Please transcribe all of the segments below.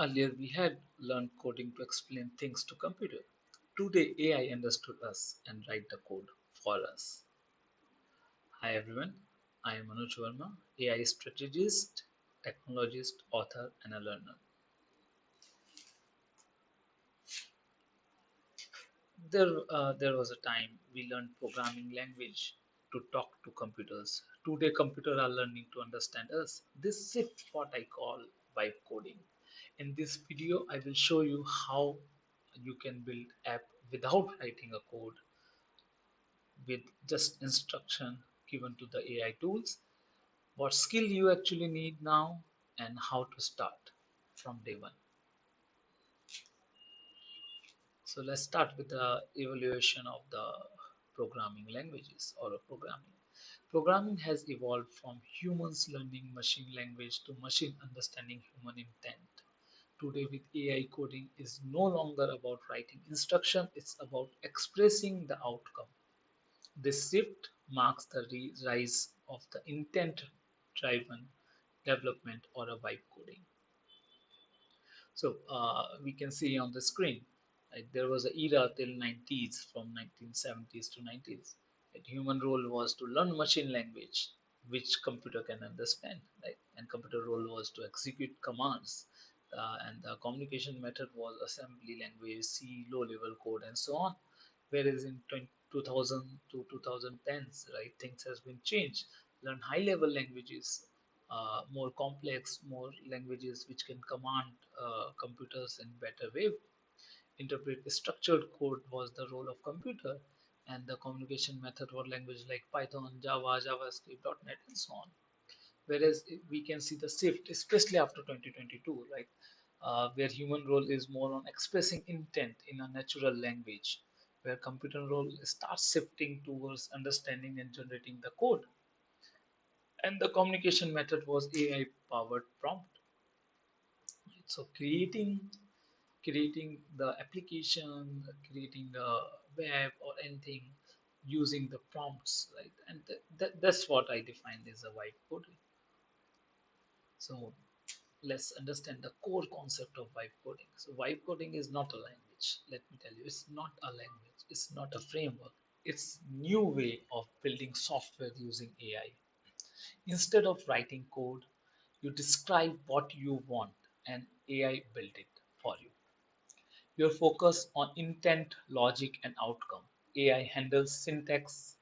Earlier, we had learned coding to explain things to computer. Today, AI understood us and write the code for us. Hi everyone, I am Manoj Verma, AI strategist, technologist, author, and a learner. There was a time we learned programming language to talk to computers. Today, computers are learning to understand us. This is what I call vibe coding. In this video, I will show you how you can build app without writing a code with just instruction given to the AI tools, what skill you actually need now, and how to start from day one. So let's start with the evaluation of the programming languages or programming. Programming has evolved from humans learning machine language to machine understanding human intent. Today with AI coding is no longer about writing instruction, it's about expressing the outcome. This shift marks the rise of the intent-driven development or a vibe coding. So we can see on the screen, right, there was an era till 90s, from 1970s to 90s. Right, human role was to learn machine language, which computer can understand, right? And computer role was to execute commands. And the communication method was assembly language, C, low-level code, and so on. Whereas in 2000 to 2010s, right, things has been changed. Learn high-level languages, more complex, more languages which can command computers in better way. Interpret structured code was the role of computer, and the communication method or language like Python, Java, JavaScript, .NET, and so on. Whereas we can see the shift, especially after 2022, right, where human role is more on expressing intent in a natural language, where computer role starts shifting towards understanding and generating the code. And the communication method was AI powered prompt. So creating the application, creating the web or anything using the prompts, right? And that's what I defined as a vibe coding. So let's understand the core concept of vibe coding. So vibe coding is not a language. Let me tell you, it's not a language. It's not a framework. It's new way of building software using AI. Instead of writing code, you describe what you want and AI build it for you. Your focus on intent, logic, and outcome. AI handles syntax,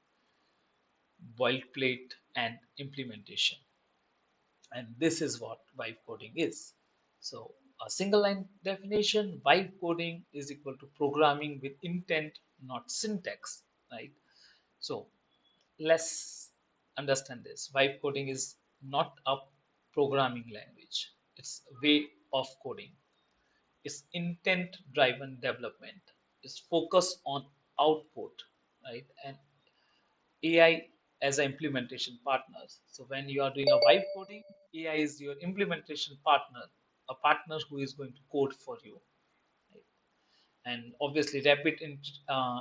boilerplate, and implementation. And this is what vibe coding is. So, a single line definition, vibe coding is equal to programming with intent, not syntax, right? So, let's understand this. Vibe coding is not a programming language, it's a way of coding. It's intent driven development. It's focused on output, right? And AI as an implementation partner. So when you are doing a vibe coding, AI is your implementation partner, a partner who is going to code for you. Right? And obviously, rapid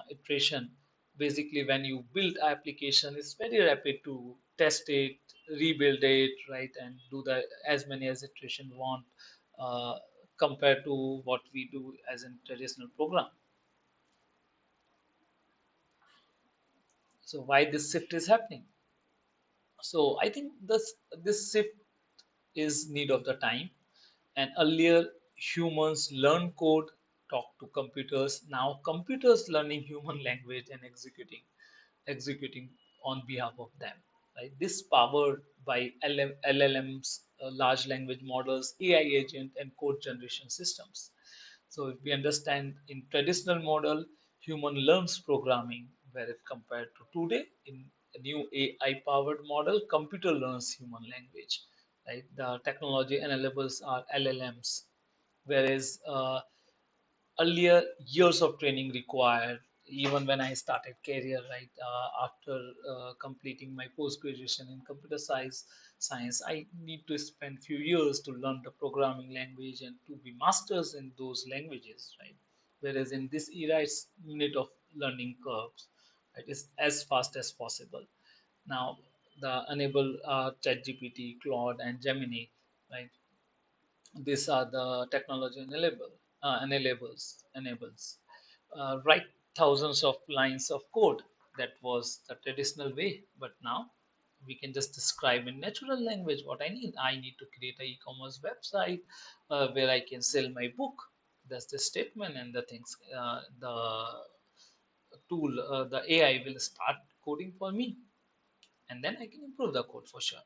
iteration. Basically, when you build application, it's very rapid to test it, rebuild it, right, and do the as many as iteration want, uh, compared to what we do as in traditional program. So why this shift is happening? So I think this shift is need of the time. And earlier humans learn code, talk to computers. Now computers learning human language and executing on behalf of them. Right? This powered by LLMs, large language models, AI agent, and code generation systems. So if we understand in traditional model, human learns programming, where if compared to today, in a new AI powered model, computer learns human language. Right? The technology enables are LLMs, whereas earlier years of training required. Even when I started career, right, after completing my post graduation in science, I need to spend few years to learn the programming language and to be masters in those languages, right? Whereas in this era, it's minute of learning curves. It is as fast as possible. Now the enable ChatGPT, Claude, and Gemini, right? These are the technology enables. Write thousands of lines of code. That was the traditional way, but now we can just describe in natural language what I need. I need to create an e-commerce website where I can sell my book. That's the statement, and the things. The tool, the AI will start coding for me, and then I can improve the code for sure.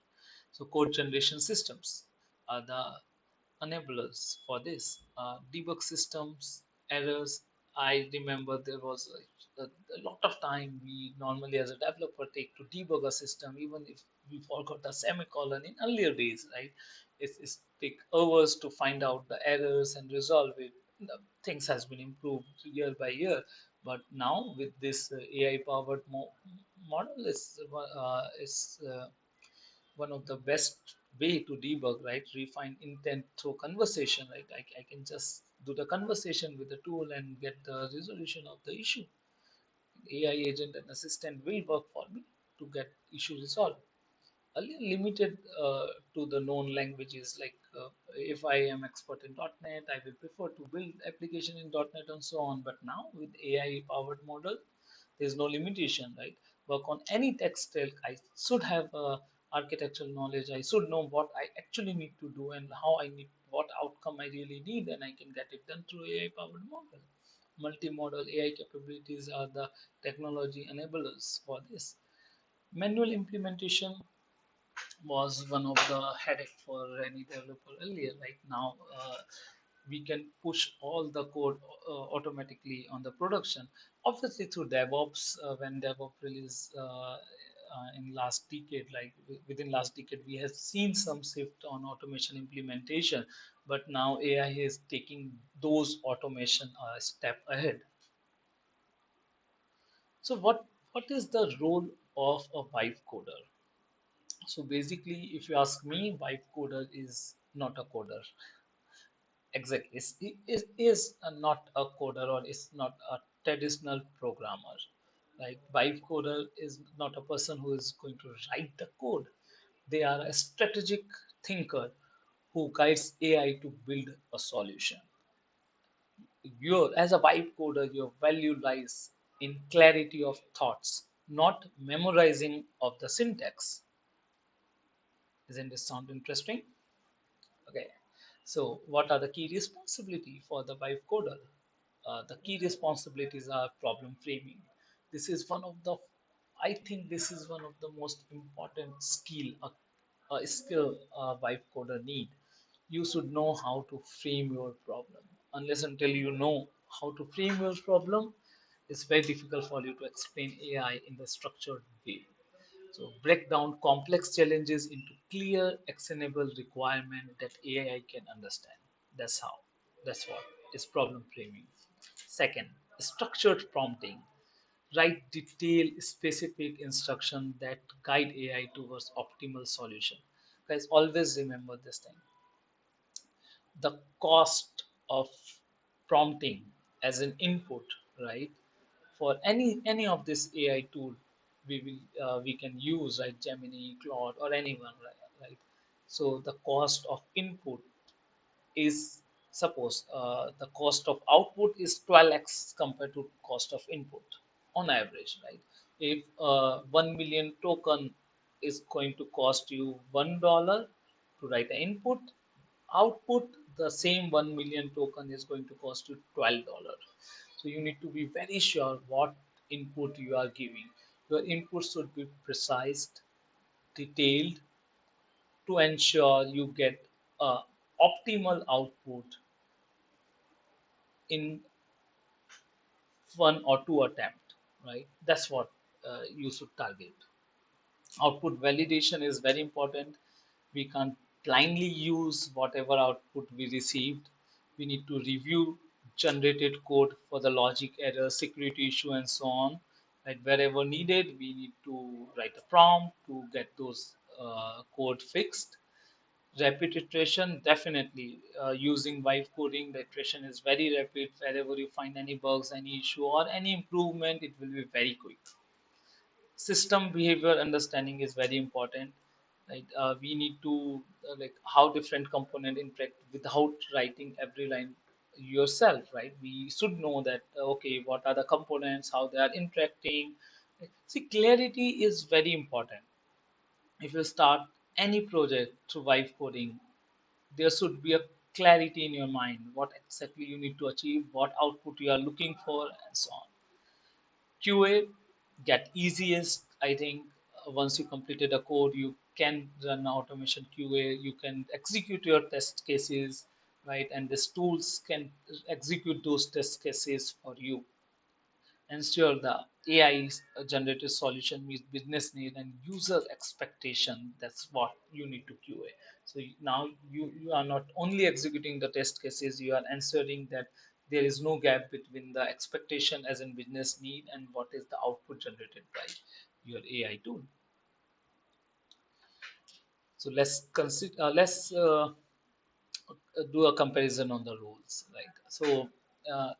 So, code generation systems are the enablers for this. Debug systems, errors. I remember there was a lot of time we normally as a developer take to debug a system, even if we forgot a semicolon in earlier days, right? It's take hours to find out the errors and resolve it. The things has been improved year by year, but now with this AI powered model is one of the best way to debug, right? Refine intent through conversation, right? I can just do the conversation with the tool and get the resolution of the issue. AI agent and assistant will work for me to get issue resolved. Earlier limited to the known languages, like if I am expert in .NET, I will prefer to build application in .NET and so on. But now with AI powered model, there's no limitation, right? Work on any tech stack. I should have architectural knowledge. I should know what I actually need to do and how I need what outcome I really need, and I can get it done through AI powered model. Multimodal AI capabilities are the technology enablers for this. Manual implementation was one of the headache for any developer earlier. Right now, we can push all the code automatically on the production. Obviously, through DevOps, when DevOps release in last decade, like within last decade, we have seen some shift on automation implementation. But now AI is taking those automation a step ahead. So, what is the role of a vibe coder? So basically, if you ask me, vibe coder is not a coder. Exactly, is not a coder or is not a traditional programmer. Like vibe coder is not a person who is going to write the code. They are a strategic thinker who guides AI to build a solution. Your as a vibe coder, your value lies in clarity of thoughts, not memorizing of the syntax. Isn't this sound interesting? Okay, so what are the key responsibility for the vibe coder? The key responsibilities are problem framing. This is one of the, I think this is one of the most important a skill a vibe coder need. You should know how to frame your problem. Unless until you know how to frame your problem, it's very difficult for you to explain AI in the structured way. So break down complex challenges into clear, actionable requirement that AI can understand. That's how. That's what is problem framing. Second, structured prompting. Write detailed, specific instruction that guide AI towards optimal solution. Guys, always remember this thing. The cost of prompting as an input, right? For any of this AI tool, we can use, right? Gemini, Claude, or anyone, right? So the cost of input is, suppose the cost of output is 12x compared to cost of input on average, right? If 1 million token is going to cost you $1 to write an input, output the same 1 million token is going to cost you $12. So you need to be very sure what input you are giving. Your input should be precise, detailed, to ensure you get a optimal output in one or two attempt, right? That's what you should target. Output validation is very important. We can't blindly use whatever output we received. We need to review generated code for the logic error, security issue, and so on. Right, wherever needed, we need to write a prompt to get those code fixed. Rapid iteration, definitely. Using vibe coding, the iteration is very rapid. Wherever you find any bugs, any issue, or any improvement, it will be very quick. System behavior understanding is very important. right? We need to like how different component interact without writing every line yourself, right? We should know that okay, what are the components, how they are interacting. See, clarity is very important. If you start any project through vibe coding, there should be a clarity in your mind what exactly you need to achieve, what output you are looking for, and so on. QA get easiest, I think. Once you completed a code, you can run automation QA. You can execute your test cases, right? And these tools can execute those test cases for you. Ensure the AI generated solution meets business need and user expectation. That's what you need to QA. So now you are not only executing the test cases, you are ensuring that there is no gap between the expectation as in business need and what is the output generated by your AI tool. So let's do a comparison on the roles. Like so,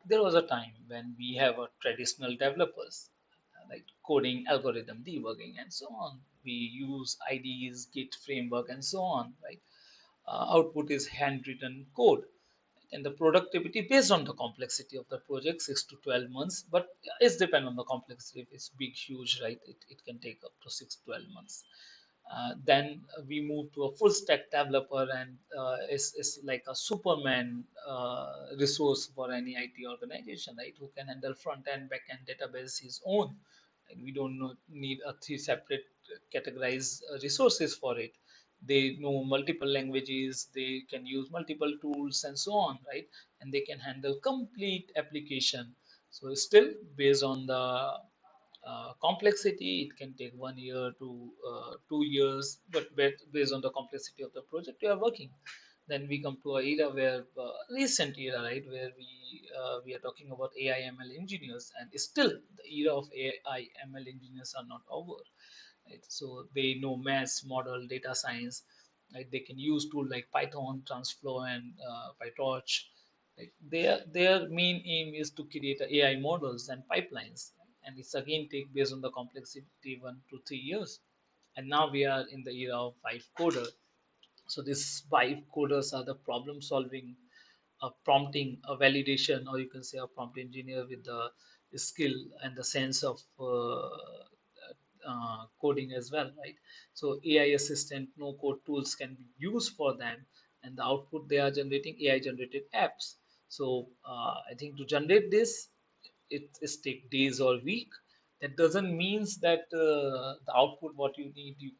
there was a time when we have a traditional developers, like coding, algorithm, debugging, and so on. We use IDEs, Git framework, and so on. Right, output is handwritten code, and the productivity based on the complexity of the project 6 to 12 months, but it's depend on the complexity. If it's big huge, right, it can take up to 6 to 12 months. Then we move to a full stack developer, and it's like a superman resource for any IT organization, right, who can handle front end back end database his own. And we don't need a three separate categorized resources for it. They know multiple languages, they can use multiple tools and so on, right? And they can handle complete application. So still based on the complexity, it can take 1 year to 2 years, but based on the complexity of the project you are working. Then we come to a era where recent era, right, where we are talking about AI ML engineers, and still the era of AI ML engineers are not over, right? So they know maths, model, data science, right? They can use tools like Python, TransFlow, and PyTorch. Like their main aim is to create AI models and pipelines, and it's again take based on the complexity 1 to 3 years. And now we are in the era of vibe coder. So these vibe coders are the problem solving, prompting, a validation, or you can say a prompt engineer with the skill and the sense of coding as well, right? So AI assistant, no code tools can be used for them, and the output they are generating AI generated apps. So I think to generate this, it is take days or week. That doesn't means that the output what you need you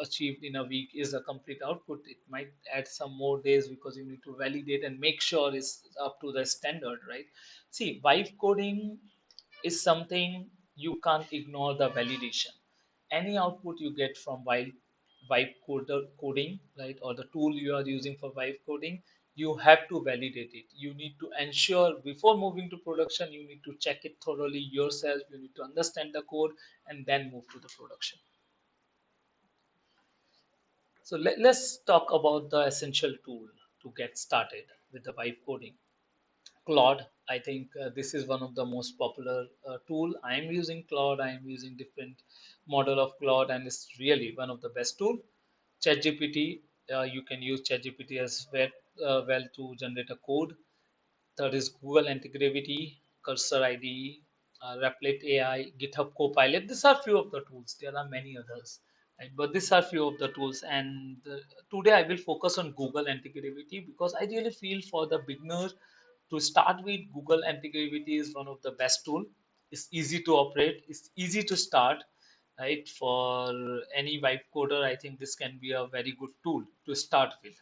achieved in a week is a complete output. It might add some more days because you need to validate and make sure it's up to the standard, right? See, vibe coding is something you can't ignore the validation. Any output you get from coding, right, or the tool you are using for vibe coding, you have to validate it. You need to ensure before moving to production, you need to check it thoroughly yourself. You need to understand the code and then move to the production. So let's talk about the essential tool to get started with the vibe coding. Claude, I think this is one of the most popular tool. I am using Claude. I am using different model of Claude, and it's really one of the best tool. ChatGPT, you can use ChatGPT as well to generate a code. Third is Google Antigravity, Cursor IDE, Replit AI, GitHub Copilot. These are few of the tools. There are many others, right? But these are few of the tools. And today I will focus on Google Antigravity because I really feel for the beginner to start with, Google Antigravity is one of the best tool. It's easy to operate. It's easy to start, right? For any vibe coder, I think this can be a very good tool to start with.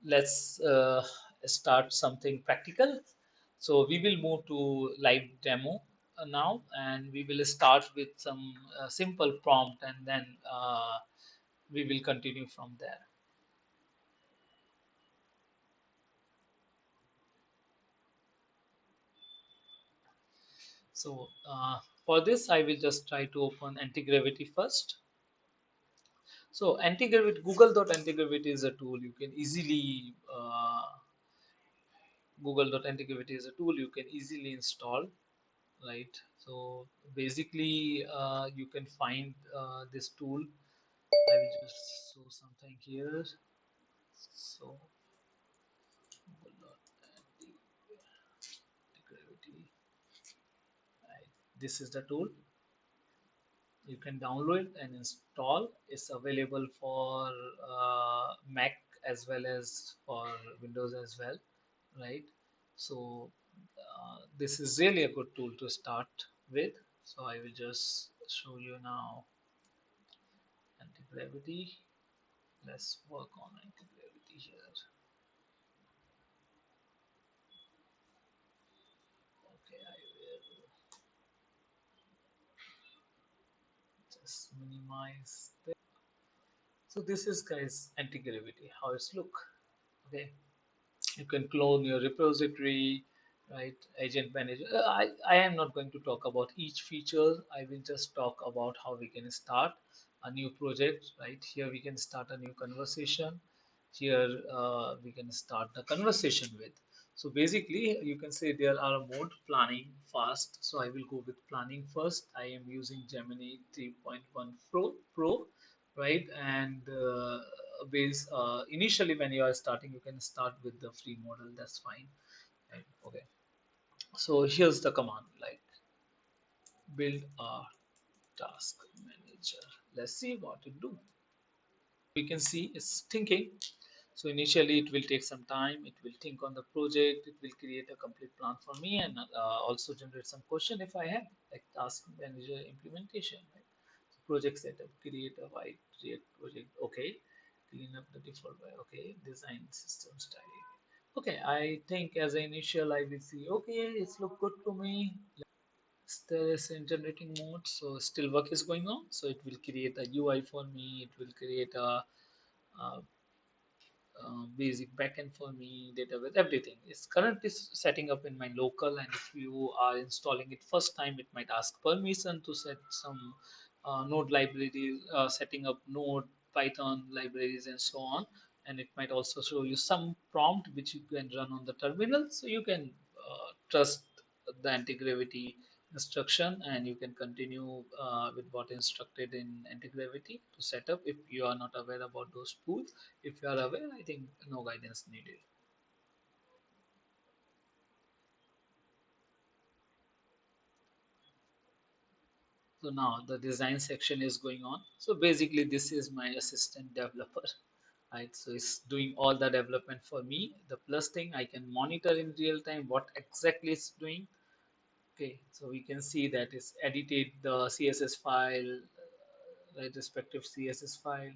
Let's start something practical. So we will move to live demo now, and we will start with some simple prompt, and then we will continue from there. So for this, I will just try to open anti-gravity first. So anti-gravity, Google.antigravity is a tool you can easily Google.antigravity is a tool you can easily install, right? So basically, you can find this tool. I will just show something here. So, anti-gravity. Right. This is the tool. You can download and install. It's available for Mac as well as for Windows as well, right? So this is really a good tool to start with. So I will just show you now anti-gravity. Let's work on anti-gravity here. Okay, I will just minimize this. So this is guys anti-gravity, how it's look. Okay, you can clone your repository, right? Agent manager. I am not going to talk about each feature. I will just talk about how we can start a new project, right? Here we can start a new conversation. Here we can start the conversation with. So basically, you can say there are a mode planning fast. So I will go with planning first. I am using Gemini 3.1 Pro, right? And base initially when you are starting, you can start with the free model. That's fine. Right? Okay. So here's the command like build a task manager. Let's see what it do. We can see it's thinking. So initially it will take some time. It will think on the project. It will create a complete plan for me and also generate some question if I have like task manager implementation. Right? So project setup, create a white React project. Okay, clean up the default by okay, design system style. Okay, I think as an initial I will see okay, it's look good to me. There is in generating mode, so still work is going on. So it will create a UI for me. It will create a basic backend for me, database, everything is currently setting up in my local. And if you are installing it first time, it might ask permission to set some node libraries, setting up node Python libraries and so on. And it might also show you some prompt which you can run on the terminal, so you can trust the anti-gravity instruction and you can continue with what instructed in anti-gravity to set up if you are not aware about those tools. If you are aware, I think no guidance needed. So now the design section is going on. So basically this is my assistant developer, right? So it's doing all the development for me. The plus thing, I can monitor in real time what exactly it's doing. Okay, so we can see that it's edited the CSS file, right, respective CSS file.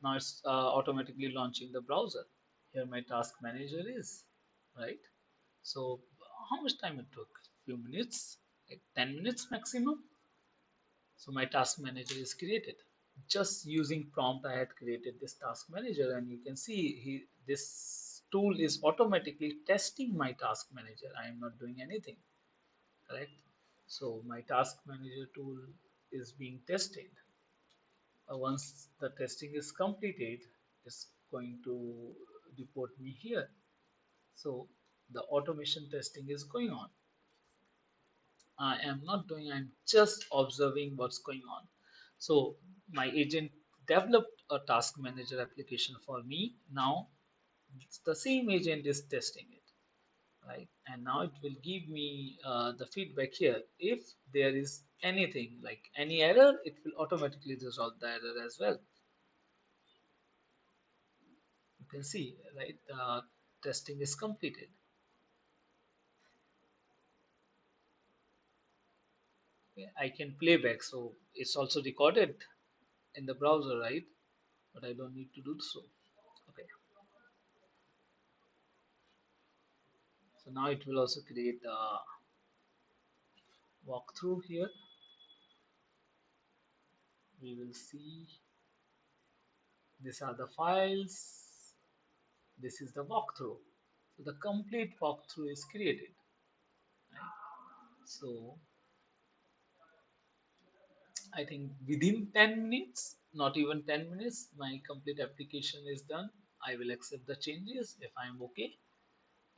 Now it's automatically launching the browser. Here my task manager is, right? So how much time it took? Few minutes, like 10 minutes maximum. So my task manager is created. Just using prompt, I had created this task manager, and you can see this tool is automatically testing my task manager. I am not doing anything, correct? So my task manager tool is being tested. Once the testing is completed, it's going to report me here. So the automation testing is going on. I am not doing, I'm just observing what's going on. So my agent developed a task manager application for me. Now the same agent is testing it, right? And now it will give me the feedback here. If there is anything like any error, it will automatically resolve the error as well. You can see, right? The testing is completed. Okay, I can play back, so it's also recorded in the browser, right? But I don't need to do so. Okay, so now it will also create a walkthrough here. We will see these are the files. This is the walkthrough. So the complete walkthrough is created. Right? So I think within 10 minutes, not even 10 minutes, my complete application is done. I will accept the changes if I am okay.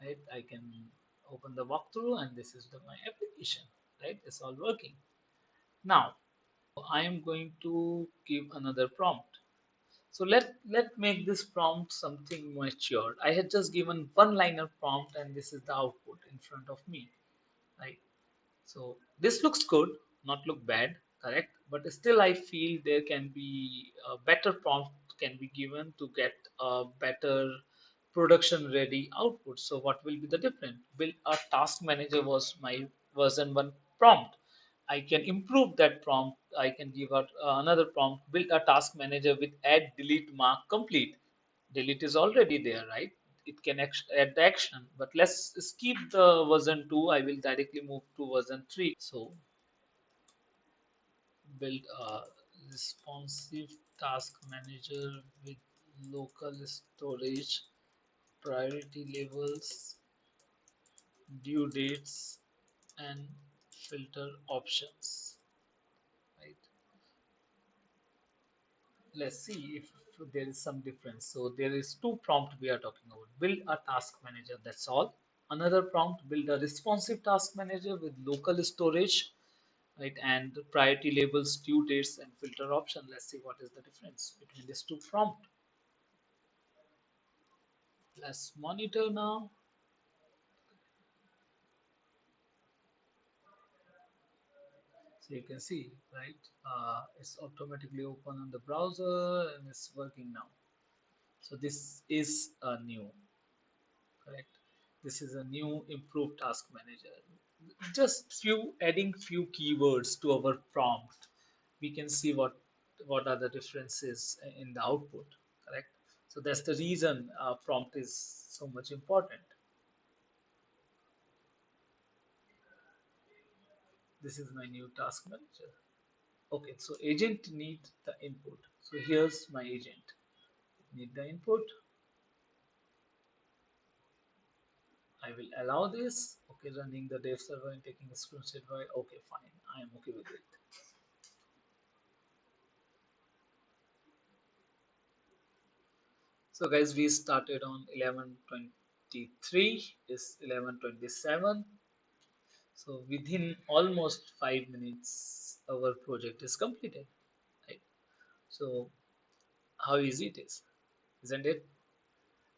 Right? I can open the walkthrough and this is my application. right? It's all working. Now, I am going to give another prompt. So let make this prompt something mature. I had just given one liner prompt and this is the output in front of me, right? So this looks good, not look bad, correct? But still, I feel there can be a better prompt can be given to get a better production ready output. So what will be the difference? Build a task manager was my version one prompt. I can improve that prompt. I can give out another prompt. Build a task manager with add, delete, mark, complete. Delete is already there, right? It can add the action, but let's skip the version 2. I will directly move to version 3. So build a responsive task manager with local storage, priority levels, due dates, and filter options, right? Let's see if there is some difference. So there is two prompt we are talking about. Build a task manager, that's all. Another prompt, build a responsive task manager with local storage, right, and priority labels, due dates, and filter option. Let's see what is the difference between these two prompt. Let's monitor now. So you can see, right, it's automatically open on the browser and it's working now. So this is a new, correct? This is a new improved task manager. Just few adding few keywords to our prompt, we can see what are the differences in the output, correct? So that's the reason prompt is so much important. This is my new task manager. Okay, so agent need the input. So here's my agent. Need the input. I will allow this. Okay, running the dev server and taking a screenshot. Okay, fine. I am okay with it. So guys, we started on 11:23. It's 11:27. So within almost 5 minutes, our project is completed. Right? So how easy it is, isn't it?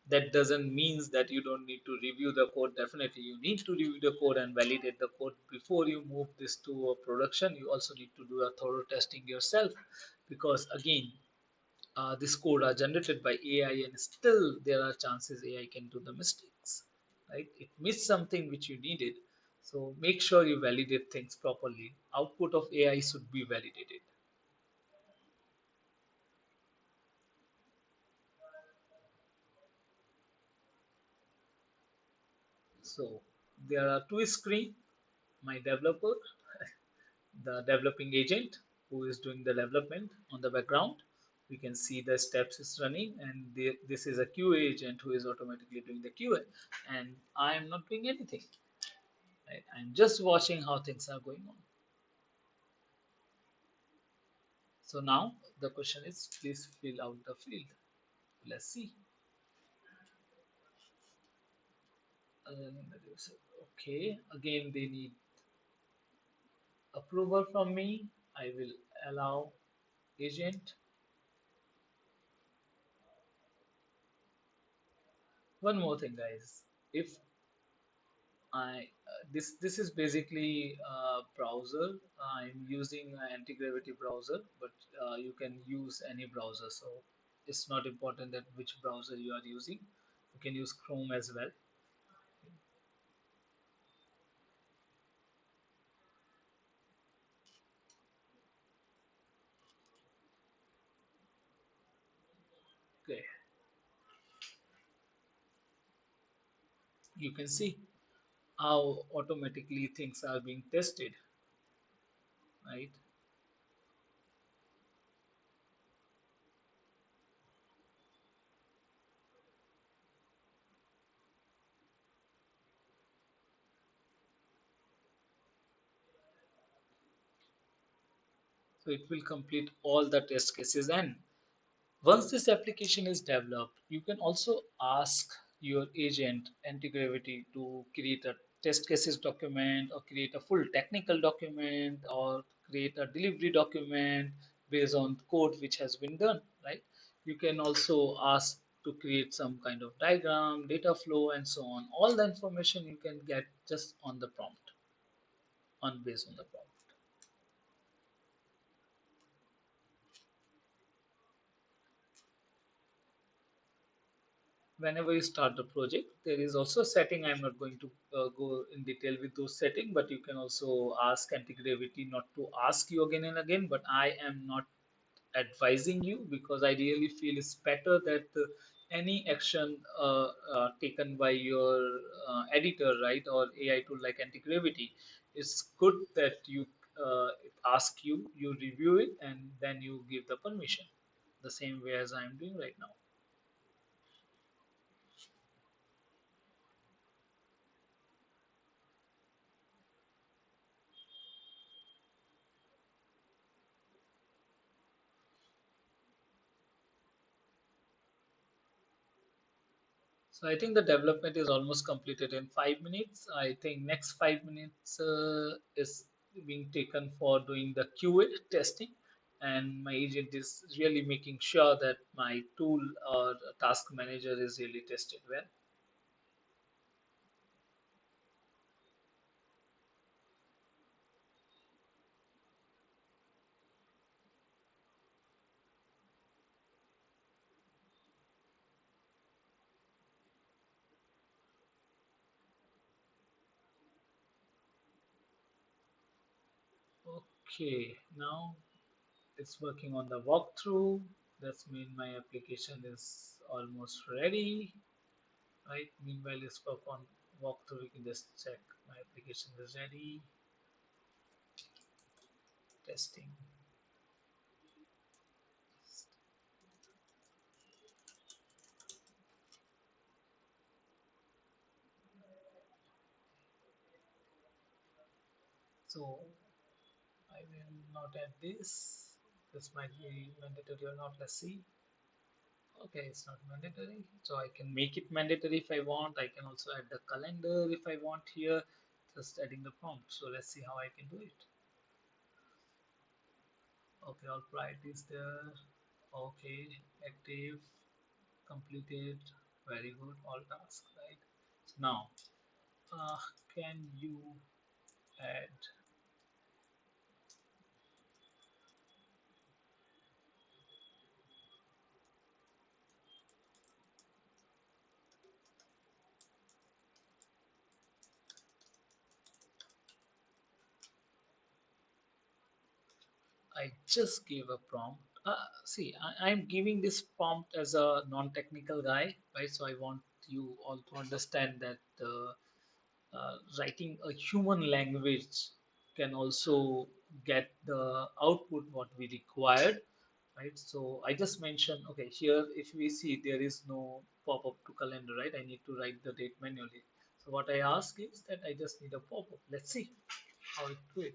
That doesn't mean that you don't need to review the code. Definitely, you need to review the code and validate the code before you move this to a production. You also need to do a thorough testing yourself, because again, this code are generated by AI and still there are chances AI can do the mistakes, right? It missed something which you needed. So make sure you validate things properly. Output of AI should be validated. So there are two screens, my developer, the developing agent who is doing the development on the background. We can see the steps is running, and this is a QA agent who is automatically doing the QA, and I am not doing anything. Right? I'm just watching how things are going on. So now the question is, please fill out the field. Let's see. Okay, again they need approval from me. I will allow agent. One more thing, guys. If this is basically a browser. I'm using an Antigravity browser, but you can use any browser. So it's not important that which browser you are using. You can use Chrome as well. Okay, you can see how automatically things are being tested, right? So it will complete all the test cases, and once this application is developed, you can also ask your agent Antigravity to create a test cases document or create a full technical document or create a delivery document based on code which has been done, right? You can also ask to create some kind of diagram, data flow, and so on. All the information you can get just on the prompt, on based on the prompt. Whenever you start the project, there is also a setting. I'm not going to go in detail with those settings, but you can also ask anti-gravity not to ask you again and again, but I am not advising you because I really feel it's better that any action taken by your editor, right, or AI tool like anti-gravity, it's good that you it ask you, you review it, and then you give the permission the same way as I'm doing right now. So I think the development is almost completed in 5 minutes. I think next 5 minutes is being taken for doing the QA testing, and my agent is really making sure that my tool or task manager is really tested well. Okay, now it's working on the walkthrough. That's mean my application is almost ready, right? Meanwhile, it's work on walkthrough. We can just check my application is ready. Testing. So I will not add this. This might be mandatory or not. Let's see. Okay, it's not mandatory. So I can make it mandatory if I want. I can also add the calendar if I want here. Just adding the prompt. So let's see how I can do it. Okay, all priorities there. Okay, active, completed. Very good. All tasks, right? So now, uh, can you add? I just gave a prompt. See, I'm giving this prompt as a non-technical guy, right? So I want you all to understand that writing a human language can also get the output what we required, right? So I just mentioned, okay, here if we see there is no pop-up to calendar, right? I need to write the date manually. So what I ask is that I just need a pop-up. Let's see how it do it.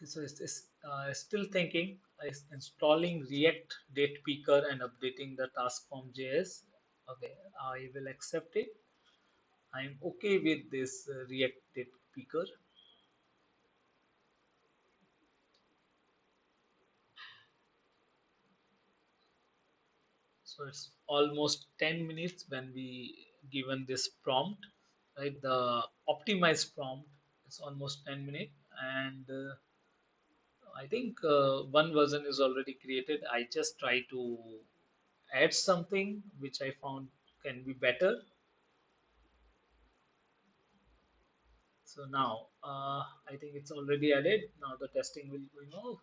Okay, so it's still thinking. It's installing React date picker and updating the task form JS. Okay, I will accept it. I'm okay with this React date picker. So it's almost 10 minutes when we given this prompt, right? The optimized prompt is almost 10 minutes, and I think one version is already created. I just try to add something which I found can be better. So now, I think it's already added. Now the testing will going. Oh,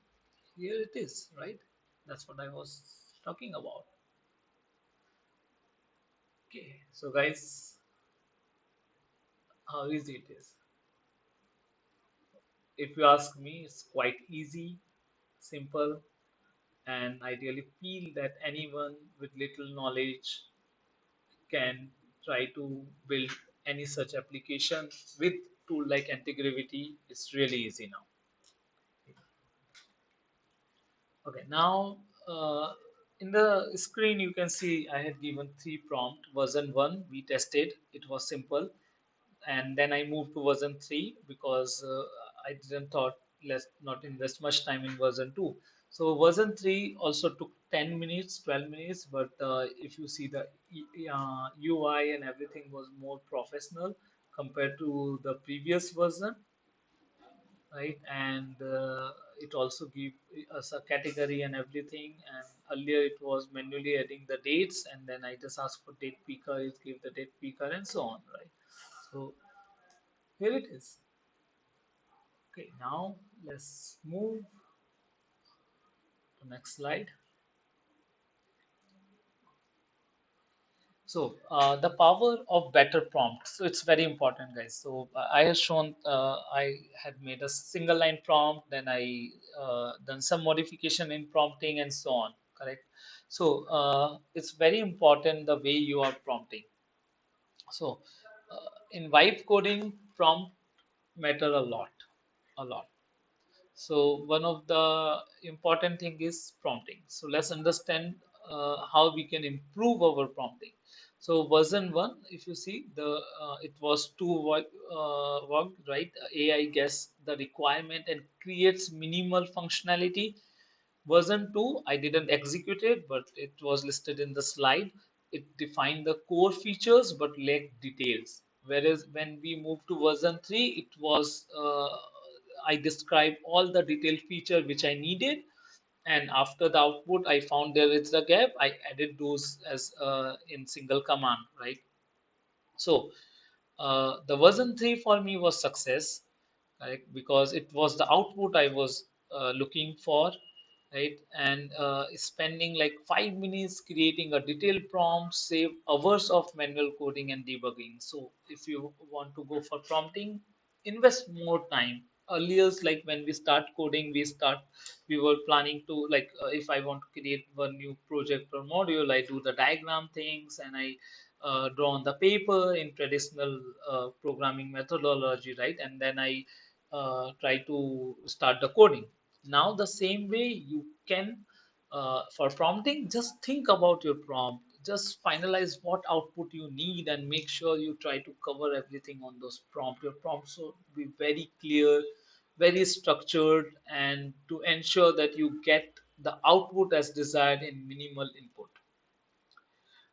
here it is, right? That's what I was talking about. Okay, so guys, how easy it is. If you ask me, it's quite easy, simple, and I really feel that anyone with little knowledge can try to build any such application with tool like anti-gravity. It's really easy now. Okay, now in the screen you can see I had given three prompt. Version 1 we tested, it was simple, and then I moved to version 3 because I didn't thought let's not invest much time in version 2. So version 3 also took 10 minutes, 12 minutes, but if you see the UI and everything was more professional compared to the previous version, right? And it also give us a category and everything. And earlier it was manually adding the dates, and then I just ask for date picker, it give the date picker and so on, right? So here it is. Okay, now let's move to next slide. So the power of better prompt. So it's very important, guys. So I have shown I had made a single line prompt, then I done some modification in prompting and so on. Correct. So it's very important the way you are prompting. So in vibe coding, prompt matter a lot. So one of the important thing is prompting. So let's understand how we can improve our prompting. So version 1, if you see it was worked, right? AI guess the requirement and creates minimal functionality. Version 2, I didn't execute it, but it was listed in the slide. It defined the core features but lacked details. Whereas when we moved to version 3, I described all the detailed feature which I needed. And after the output, I found there is a gap. I added those as in single command, right? So the version 3 for me was success, right? Because it was the output I was looking for, right? And spending like 5 minutes creating a detailed prompt save hours of manual coding and debugging. So if you want to go for prompting, invest more time. Earlier, like when we start coding, we were planning to like if I want to create one new project or module, I do the diagram things and I draw on the paper in traditional programming methodology, right? And then I try to start the coding. Now, the same way you can, for prompting, just think about your prompt, just finalize what output you need, and make sure you try to cover everything on those prompt. Your prompts should be very clear, very structured, and to ensure that you get the output as desired in minimal input.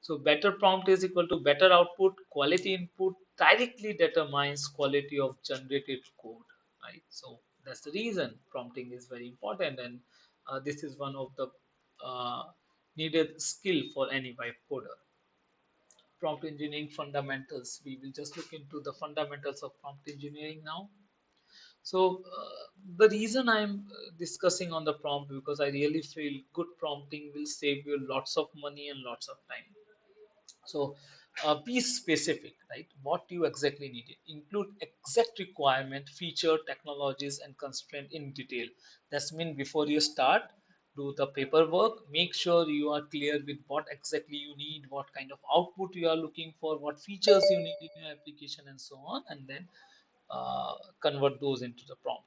So better prompt is equal to better output. Quality input directly determines quality of generated code, right? So that's the reason prompting is very important, and this is one of the uh, needed skill for any web coder. Prompt engineering fundamentals. We will just look into the fundamentals of prompt engineering now. So the reason I'm discussing on the prompt because I really feel good prompting will save you lots of money and lots of time. So be specific, right? What you exactly need. Include exact requirement, feature, technologies, and constraint in detail. That's mean before you start, do the paperwork. Make sure you are clear with what exactly you need, what kind of output you are looking for, what features you need in your application, and so on, and then convert those into the prompt.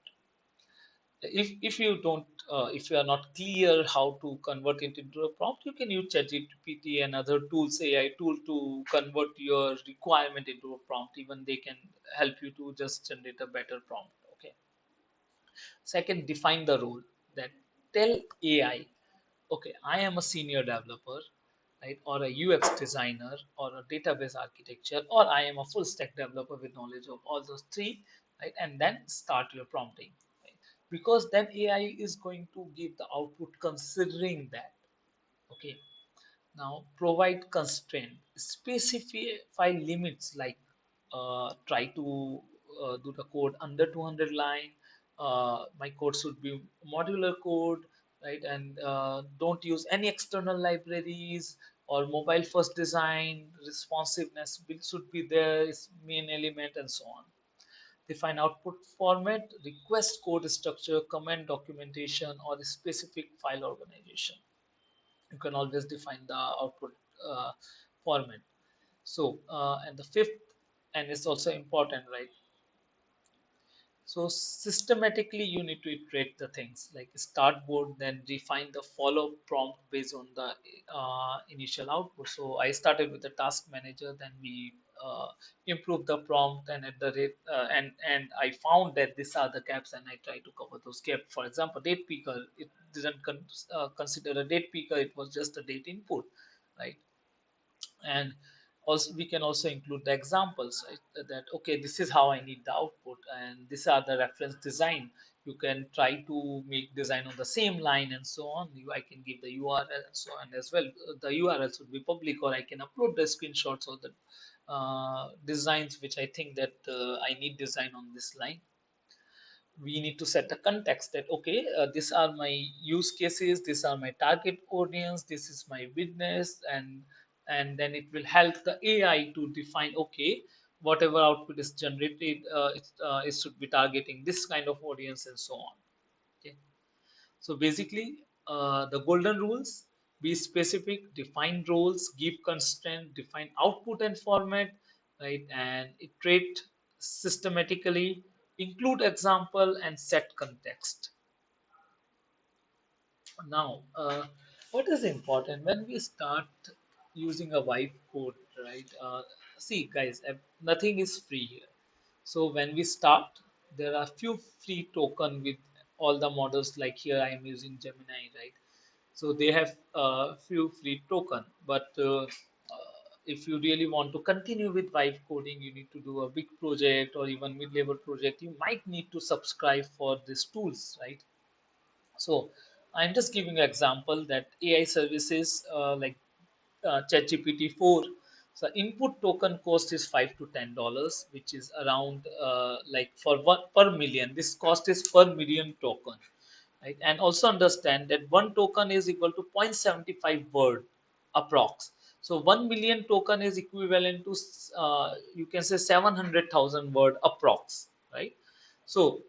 If you don't if you are not clear how to convert it into a prompt, you can use ChatGPT and other tools, AI tool, to convert your requirement into a prompt. Even they can help you to just generate a better prompt. Okay. Second, define the role. That tell AI, okay, I am a senior developer, right, or a UX designer, or a database architecture, or I am a full stack developer with knowledge of all those three, right? And then start your prompting, right? Because then AI is going to give the output considering that. Okay. Now, provide constraint, specify limits like try to do the code under 200 line. My code should be modular code, right? And don't use any external libraries or mobile first design. Responsiveness should be there, is main element, and so on. Define output format, request code structure, comment documentation, or specific file organization. You can always define the output format. So and the fifth, and it's also important, right? So systematically you need to iterate the things like start board, then refine the follow prompt based on the initial output. So I started with the task manager, then we improved the prompt, and at the rate and I found that these are the gaps, and I try to cover those gaps. For example, date picker, it didn't consider a date picker, it was just a date input, right? And also we can also include the examples, right? That okay, this is how I need the output, and these are the reference design. You can try to make design on the same line and so on. I can give the URL and so on as well. The URLs would be public, or I can upload the screenshots or the designs which I think that I need design on this line. We need to set the context that okay, these are my use cases, these are my target audience, this is my business, and then it will help the AI to define okay, whatever output is generated, it should be targeting this kind of audience and so on. Okay. So basically, the golden rules: be specific, define roles, give constraint, define output and format, right? And iterate systematically, include example, and set context. Now, what is important when we start using a vibe code, right? See, guys, nothing is free here. So when we start, there are few free token with all the models. Like here, I am using Gemini, right? So they have a few free token, but if you really want to continue with vibe coding, you need to do a big project or even mid-level project. You might need to subscribe for these tools, right? So I'm just giving an example that AI services like ChatGPT 4. So input token cost is $5 to $10, which is around like for one per million. This cost is per million token, right? And also understand that one token is equal to 0.75 word approx. So 1 million token is equivalent to you can say 700,000 word approx, right? So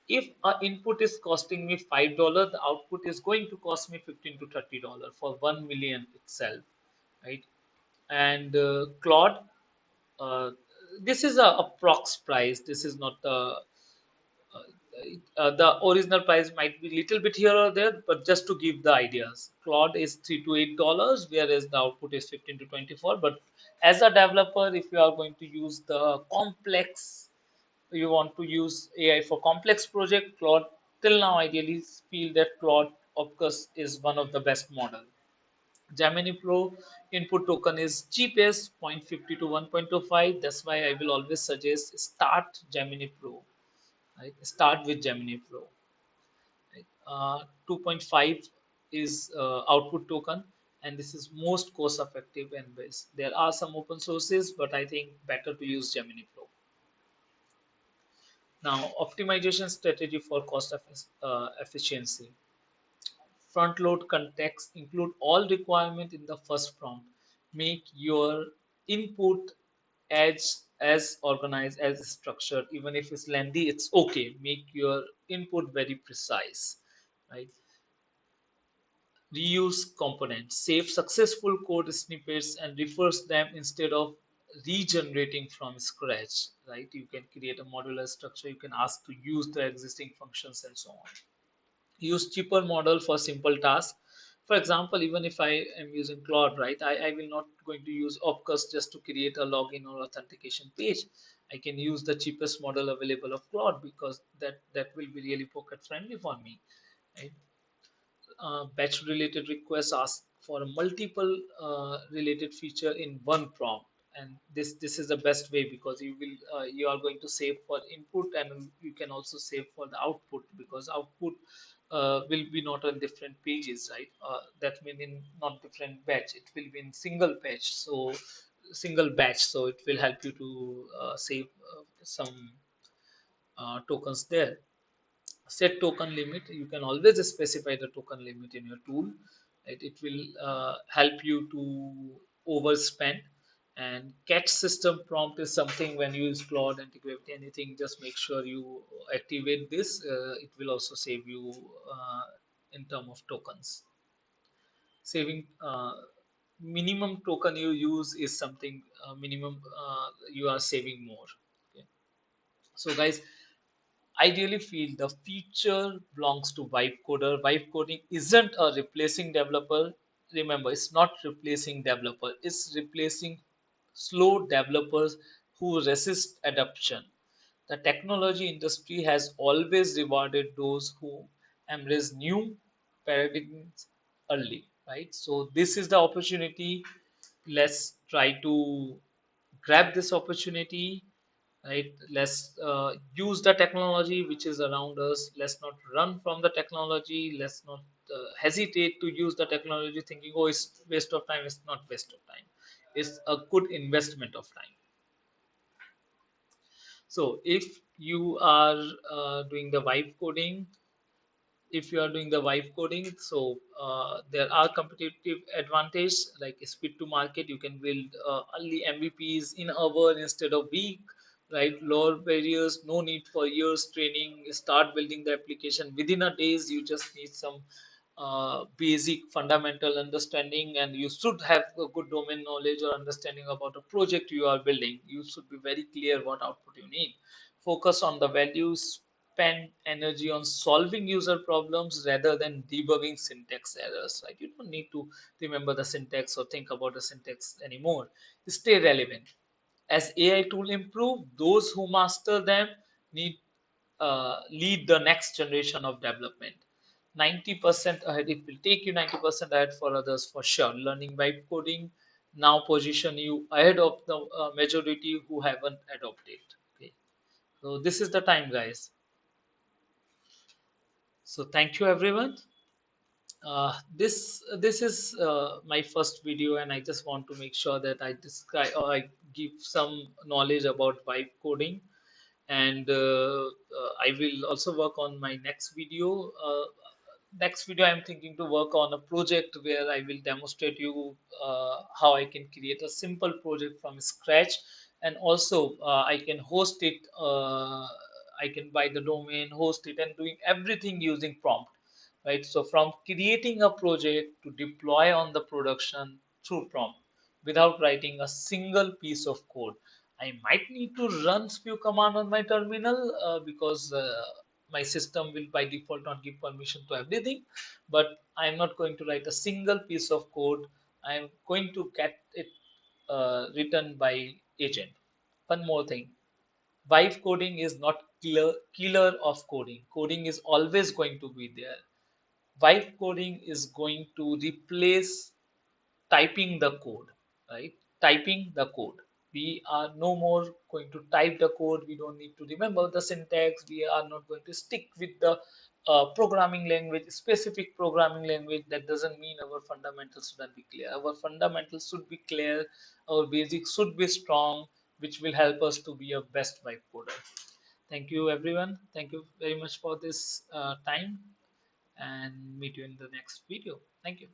if a input is costing me $5, the output is going to cost me 15 to $30 for 1 million itself, right? And Claude, uh, this is a approx price. This is not the original price might be little bit here or there, but just to give the ideas, Claude is $3 to $8, whereas the output is 15 to 24. But as a developer, if you are going to use the complex, you want to use AI for complex project, Claude till now ideally feel that Claude Opus is one of the best model. Gemini Pro input token is cheapest 0.50 to 1.25. That's why I will always suggest start Gemini Pro. Right? Start with Gemini Pro. Right? 2.5 is output token, and this is most cost effective and best. There are some open sources, but I think better to use Gemini Pro. Now, optimization strategy for cost efficiency. Front load context, include all requirement in the first prompt. Make your input as organized as structured. Even if it's lengthy, it's okay. Make your input very precise, right? Reuse components. Save successful code snippets and refers them instead of regenerating from scratch, right? You can create a modular structure. You can ask to use the existing functions and so on. Use cheaper model for simple tasks. For example, even if I am using Claude, right, I will not going to use Opcus just to create a login or authentication page. I can use the cheapest model available of Claude because that will be really pocket friendly for me, right? Batch related requests ask for a multiple related feature in one prompt, and this is the best way because you are going to save for input, and you can also save for the output because output will be not on different pages, right? That means in not different batch, it will be in single batch, so it will help you to save some tokens there. Set token limit. You can always specify the token limit in your tool, right? It will help you to overspend. And catch system prompt is something when you use Claude, Antigravity, anything, just make sure you activate this. It will also save you in term of tokens. Saving minimum token you use is something minimum you are saving more. Okay. So guys, I really feel the future belongs to vibe coder. Vibe coding isn't a replacing developer. Remember, it's not replacing developer, it's replacing slow developers who resist adoption. The technology industry has always rewarded those who embrace new paradigms early, right? So this is the opportunity. Let's try to grab this opportunity, right? Let's use the technology which is around us. Let's not run from the technology. Let's not hesitate to use the technology thinking, oh, it's waste of time. It's not waste of time. It's a good investment of time. So if you are doing the vibe coding, if you are doing the vibe coding, so there are competitive advantage like speed to market. You can build early MVPs in hour instead of week, right? Lower barriers, no need for years training. Start building the application within a days. You just need some basic fundamental understanding, and you should have a good domain knowledge or understanding about a project you are building. You should be very clear what output you need. Focus on the values, spend energy on solving user problems rather than debugging syntax errors. Right? You don't need to remember the syntax or think about the syntax anymore. Stay relevant. As AI tool improve, those who master them need lead the next generation of development. 90% ahead. It will take you 90% ahead for others for sure. Learning by coding now position you ahead of the majority who haven't adopted. Okay. So this is the time, guys. So thank you, everyone. This is my first video, and I just want to make sure that I describe or I give some knowledge about vibe coding, and I will also work on my next video. Next video, I'm thinking to work on a project where I will demonstrate you how I can create a simple project from scratch, and also I can host it. I can buy the domain, host it, and doing everything using prompt, right? So from creating a project to deploy on the production through prompt without writing a single piece of code. I might need to run few command on my terminal because my system will by default not give permission to everything, but I'm not going to write a single piece of code. I'm going to get it written by agent. One more thing, vibe coding is not killer of coding. Coding is always going to be there. Vibe coding is going to replace typing the code, right? Typing the code. We are no more going to type the code. We don't need to remember the syntax. We are not going to stick with the programming language, specific programming language. That doesn't mean our fundamentals shouldn't be clear. Our fundamentals should be clear. Our basics should be strong, which will help us to be a best vibe coder. Thank you, everyone. Thank you very much for this time, and meet you in the next video. Thank you.